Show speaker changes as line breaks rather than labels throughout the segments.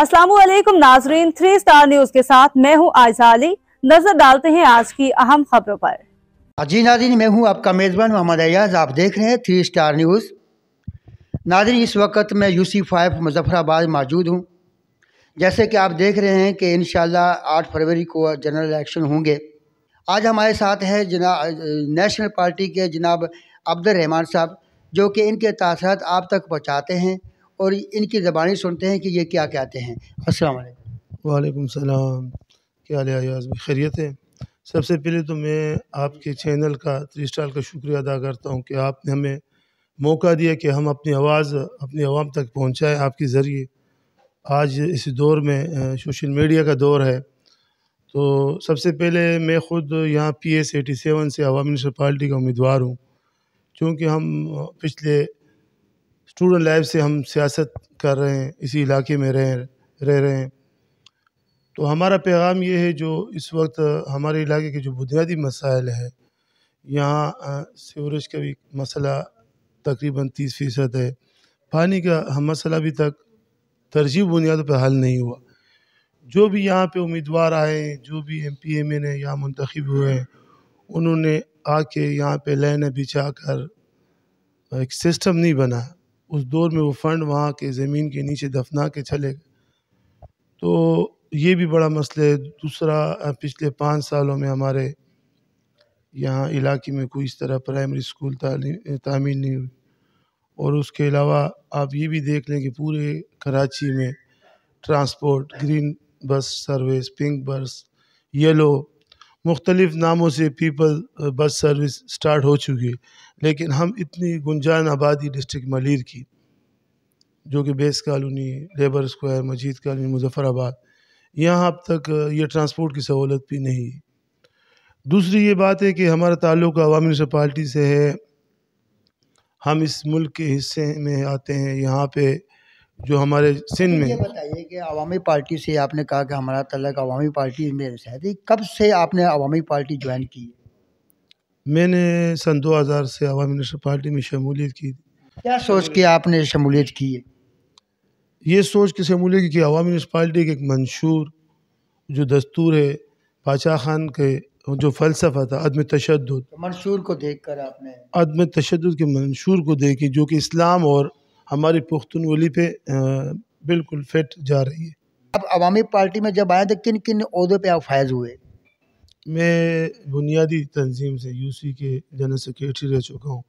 अस्सलामुअलैकुम नाजरीन, 3 star news के साथ मैं हूं आयशा अली। नजर डालते हैं आज की अहम खबरों पर।
जी नाज़रीन, मैं हूं आपका मेज़बान मोहम्मद अयाज। आप देख रहे हैं 3 स्टार न्यूज़। नाज़रीन, इस वक्त मैं UC5 मुज़फ़्फ़राबाद मौजूद हूं। जैसे कि आप देख रहे हैं कि इंशाअल्लाह 8 फरवरी को जनरल इलेक्शन होंगे। आज हमारे साथ है नेशनल पार्टी के जनाब अब्दुल रहमान साहब, जो कि इनके तासरात आप तक पहुँचाते हैं और इनकी ज़बानी सुनते हैं कि ये क्या कहते हैं। अस्सलाम वालेकुम।
वालेकुम सलाम। क्या हाल है अयाज भाई, खैरियत है? सबसे पहले तो मैं आपके चैनल का 3 स्टार का शुक्रिया अदा करता हूं कि आपने हमें मौका दिया कि हम अपनी आवाज़ अपनी आवाम तक पहुंचाएं आपके ज़रिए। आज इस दौर में सोशल मीडिया का दौर है, तो सबसे पहले मैं ख़ुद यहाँ PS 87 से अवामी नेशनल पार्टी का उम्मीदवार हूँ। क्योंकि हम पिछले स्टूडेंट लाइफ से हम सियासत कर रहे हैं, इसी इलाके में रह रहे हैं। तो हमारा पैगाम ये है, जो इस वक्त हमारे इलाके के जो बुनियादी मसाइल है, यहाँ सीवरेज का भी मसला तकरीबन 30% है। पानी का हम मसला अभी तक तरजीह बुनियादों पर हल नहीं हुआ। जो भी यहाँ पे उम्मीदवार आए, जो भी MP MN यहाँ मुंतखब हुए हैं, उन्होंने आके यहाँ पे लाइनें बिछा कर एक सिस्टम नहीं बना। उस दौर में वो फंड वहाँ के ज़मीन के नीचे दफना के चले गए। तो ये भी बड़ा मसला है। दूसरा, पिछले 5 सालों में हमारे यहाँ इलाके में कोई इस तरह प्राइमरी स्कूल तामीर नहीं हुई। और उसके अलावा आप ये भी देख लें कि पूरे कराची में transport, green bus service, pink बस, येलो, मुख्तलिफ़ नामों से पीपल बस सर्विस स्टार्ट हो चुकी है। लेकिन हम इतनी गुंजान आबादी डिस्ट्रिक्ट मलीर की, जो कि बेस कॉलोनी, लेबर स्क्वायर, मजीद कॉलोनी, मुज़फ़्फ़राबाद, यहाँ अब तक ये ट्रांसपोर्ट की सहूलत भी नहीं है। दूसरी ये बात है कि हमारा ताल्लुक़ अवामी नेशनल पार्टी से है। हम इस मुल्क के हिस्से में आते हैं। यहाँ पे जो हमारे सिंध में,
ये बताइए कि अवामी पार्टी से आपने कहा कि हमारा ताल्लुक़ अवामी पार्टी में है, कब से आपने अवामी पार्टी ज्वाइन की?
मैंने सन 2000 से अवामी नेशनल पार्टी में शमूलियत की।
क्या सोच के आपने शमूलियत की है?
ये सोच के शमूलियत की कि अवामी नेशनल पार्टी के एक मंशूर जो दस्तूर है, बादशाह खान के जो फ़लसफ़ा था अदम तशद्दुद,
मंशूर को देखकर आपने
अदम तशद्दुद के मंशूर को देखी, जो कि इस्लाम और हमारी पुख्तनवली पे बिल्कुल फिट जा रही है।
अब अवामी पार्टी में जब आए तो किन किन ओहदों पे आप फायज हुए?
मैं बुनियादी तंजीम से UC के जनरल सेक्रेटरी रह चुका हूँ।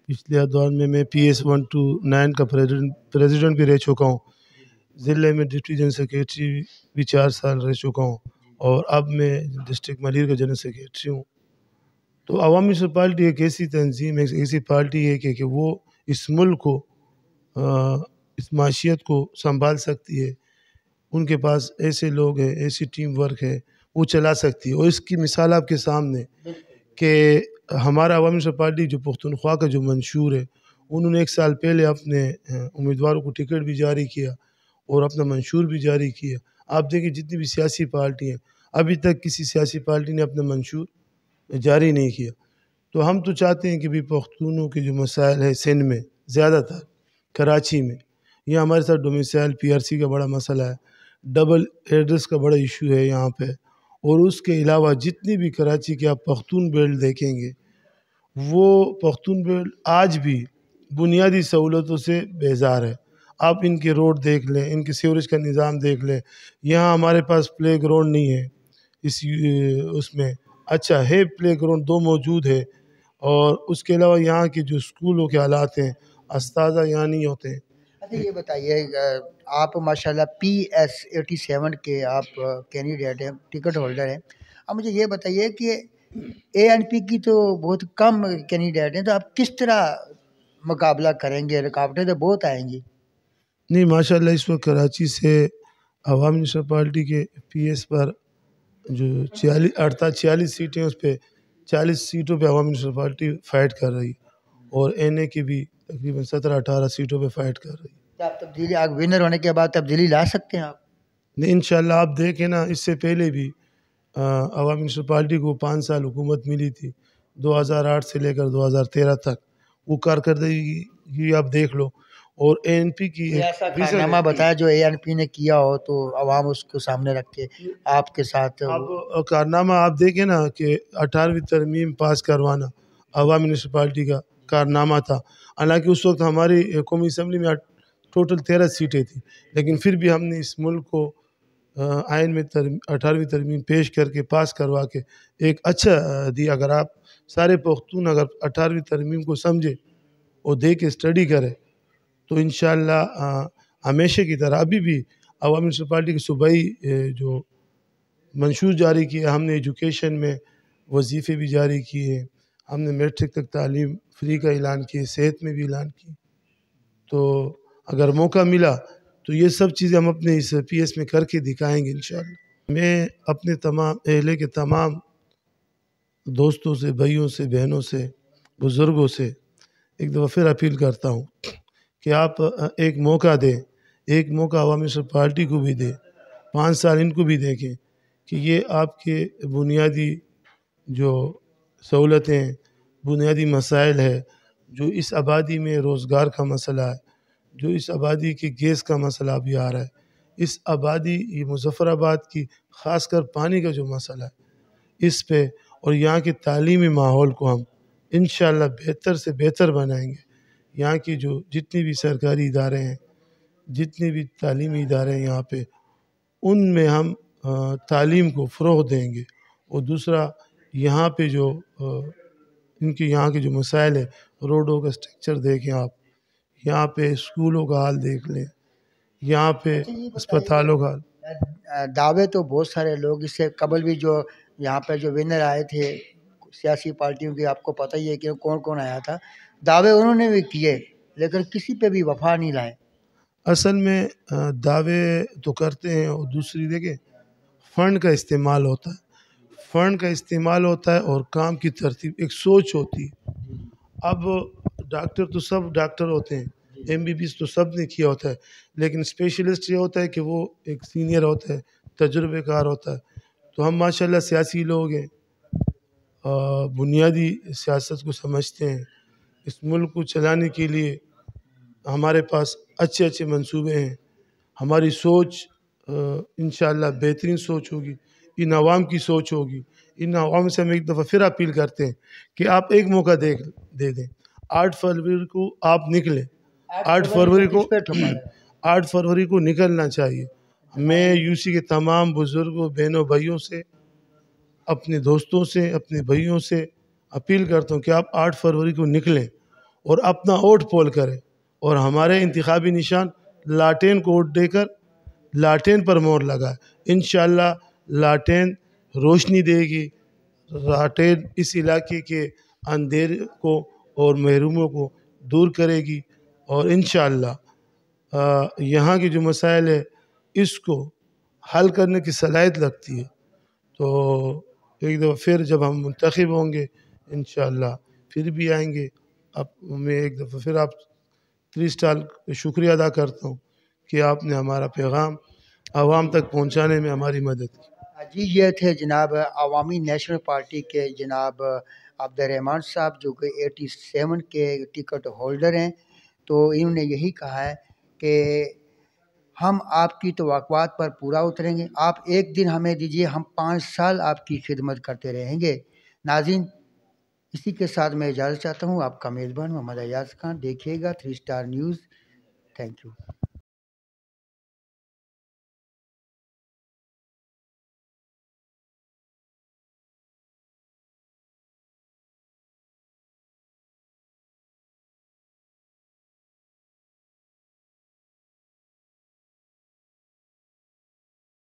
पिछले दौर में मैं PS 1 to 9 का प्रेसिडेंट भी रह चुका हूँ। ज़िले में डिप्टी जनरल सेक्रेटरी भी 4 साल रह चुका हूँ, और अब मैं डिस्ट्रिक्ट मलीर का जनरल सेक्रेटरी हूँ। तो अवामी नेशनल पार्टी एक ऐसी तंजीम है, एक ऐसी पार्टी है कि वो इस मुल्क को, इस माशियत को संभाल सकती है। उनके पास ऐसे लोग हैं, ऐसी टीम वर्क है, वो चला सकती है। और इसकी मिसाल आपके सामने कि हमारा अवामी नेशनल पार्टी जो पुख्तनख्वा का जो मंशूर है, उन्होंने 1 साल पहले अपने उम्मीदवारों को टिकट भी जारी किया और अपना मंशूर भी जारी किया। आप देखिए, जितनी भी सियासी पार्टी हैं, अभी तक किसी सियासी पार्टी ने अपना मंशूर जारी नहीं किया। तो हम तो चाहते हैं कि भी पख्तूनों के जो मसाइल है सिंध में, ज़्यादातर कराची में, यहाँ हमारे साथ डोमिसाइल PRC का बड़ा मसला है, डबल एड्रेस का बड़ा इशू है यहाँ पे। और उसके अलावा जितनी भी कराची के आप पख्तून बेल्ट देखेंगे, वो पख्तून बेल्ट आज भी बुनियादी सहूलतों से बेजार है। आप इनके रोड देख लें, इनके सीवरेज का निज़ाम देख लें। यहाँ हमारे पास प्ले ग्राउंड नहीं है, इस उसमें अच्छा है, प्ले ग्राउंड 2 मौजूद है। और उसके अलावा यहाँ के जो स्कूलों के हालात हैं, अस्ताज़ा यहाँ नहीं होते हैं।
अच्छा, ये बताइए, आप माशाल्लाह PS 87 के आप कैंडिडेट हैं, टिकट होल्डर हैं। अब मुझे ये बताइए कि ANP की तो बहुत कम कैंडिडेट हैं, तो आप किस तरह मुकाबला करेंगे? रुकावटें तो बहुत आएंगी।
नहीं, माशाल्लाह इस वक्त कराची से अवामी नेशनल पार्टी के PS पर जो 46 सीटें, उस पर 40 सीटों पे अवामी नेशनल पार्टी फ़ाइट कर रही, और NA की भी तकरीबन 17-18 सीटों पे फ़ाइट कर रही।
क्या आप तब्दीली, आप विनर होने के बाद तब्दीली ला सकते हैं आप?
नहीं, इंशाल्लाह। आप देखें ना, इससे पहले भी अवामी नेशनल पार्टी को 5 साल हुकूमत मिली थी, 2008 से लेकर 2013 तक। वो कारकर्दगी आप देख लो। اور ANP کی
ایسا کارنامہ بتایا جو ANP نے کیا ہو تو عوام اس کو سامنے رکھ کے آپ کے ساتھ
اب کارنامہ آپ دیکھیں نا کہ 18ویں ترمیم پاس کروانا عوامی میونسپلٹی کا کارنامہ تھا. حالانکہ اس وقت ہماری قومی اسمبلی میں ٹوٹل 13 سیٹیں تھیں، لیکن پھر بھی ہم نے اس ملک کو آئین میں 18ویں ترمیم پیش کر کے پاس کروا کے ایک اچھا دیا. اگر آپ سارے پختون اگر 18ویں ترمیم کو سمجھے اور دے کے اسٹڈی کرے تو انشاءاللہ ہمیشہ کی طرح ابھی بھی عوامی میونسپلٹی کے صوبائی جو منشور جاری کیے، ہم نے ایجوکیشن میں وظیفے بھی جاری کیے، ہم نے میٹرک تک تعلیم فری کا اعلان کیے، صحت میں بھی اعلان کی. تو اگر موقع ملا تو یہ سب چیزیں ہم اپنے اس PS میں کر کے دکھائیں گے انشاءاللہ. میں اپنے تمام اہلِ کے تمام دوستوں سے، بھائیوں سے، بہنوں سے، بزرگوں سے ایک دفعہ پھر اپیل کرتا ہوں کہ آپ ایک موقع دیں، ایک موقع عوامی میونسپلٹی کو بھی دیں، 5 سال ان کو بھی دیکھیں کہ یہ آپ کے بنیادی جو سہولتیں، بنیادی مسائل ہے، جو اس آبادی میں روزگار کا مسئلہ ہے، جو اس آبادی کی گیس کا مسئلہ بھی آ رہا ہے، اس آبادی یہ مظفر آباد کی خاص کر پانی کا جو مسئلہ ہے اس پہ، اور یہاں کے تعلیمی ماحول کو ہم انشاءاللہ بہتر سے بہتر بنائیں گے. یہاں کی جو جتنی بھی سرکاری ادارے ہیں، جتنے بھی تعلیمی ادارے ہیں یہاں پہ، ان میں ہم تعلیم کو فروغ دیں گے. اور دوسرا یہاں پہ جو ان کے یہاں کے جو مسائل ہے، روڈوں کا اسٹرکچر دیکھیں آپ، یہاں پہ اسکولوں کا حال دیکھ لیں، یہاں پہ اسپتالوں کا حال.
دعوے تو بہت سارے لوگ اس سے قبل بھی جو یہاں پہ جو ونر آئے تھے سیاسی پارٹیوں کے، آپ کو پتہ ہی ہے کہ کون کون آیا تھا، دعوے انہوں نے بھی کیے لیکن کسی پہ بھی وفا نہیں لائے.
اصل میں دعوے تو کرتے ہیں، اور دوسری دیکھیں فنڈ کا استعمال ہوتا ہے، فنڈ کا استعمال ہوتا ہے اور کام کی ترتیب ایک سوچ ہوتی ہے. اب ڈاکٹر تو سب ڈاکٹر ہوتے ہیں، MBBS تو سب نے کیا ہوتا ہے، لیکن اسپیشلسٹ یہ ہوتا ہے کہ وہ ایک سینئر ہوتا ہے، تجربے کار ہوتا ہے. تو ہم ماشاءاللہ سیاسی لوگ ہیں، بنیادی سیاست کو سمجھتے ہیں. اس ملک کو چلانے کے لیے ہمارے پاس اچھے اچھے منصوبے ہیں. ہماری سوچ انشاءاللہ بہترین سوچ ہوگی، ان عوام کی سوچ ہوگی. ان عوام سے ہم ایک دفعہ پھر اپیل کرتے ہیں کہ آپ ایک موقع دے دیں. 8 فروری کو آپ نکلیں، 8 فروری کو نکلنا چاہیے. میں UC کے تمام بزرگوں، بہنوں، بھائیوں سے، اپنے دوستوں سے، اپنے بھائیوں سے اپیل کرتا ہوں کہ آپ 8 فروری کو نکلیں اور اپنا ووٹ پول کریں، اور ہمارے انتخابی نشان لاٹین کو ووٹ دے کر لاٹین پر مہر لگائے. انشاءاللہ لاٹین روشنی دے گی، لاٹین اس علاقے کے اندھیرے کو اور محروموں کو دور کرے گی، اور انشاءاللہ یہاں کے جو مسائل ہے اس کو حل کرنے کی صلاحیت لگتی ہے. تو ایک دفعہ پھر جب ہم منتخب ہوں گے انشاءاللہ پھر بھی آئیں گے. اب میں ایک دفعہ پھر آپ 3 اسٹار شکریہ ادا کرتا ہوں کہ آپ نے ہمارا پیغام عوام تک پہنچانے میں ہماری مدد کی.
جی یہ تھے جناب عوامی نیشنل پارٹی کے جناب عبدالرحمان صاحب، جو کہ 87 کے ٹکٹ ہولڈر ہیں. تو انہوں نے یہی کہا ہے کہ ہم آپ کی توقعات پر پورا اتریں گے، آپ ایک دن ہمیں دیجیے، ہم 5 سال آپ کی خدمت کرتے رہیں گے. ناظرین، اسی کے ساتھ میں اجازت چاہتا ہوں. آپ کا میزبان محمد ایاز خان. دیکھیے گا 3 اسٹار نیوز. Thank you.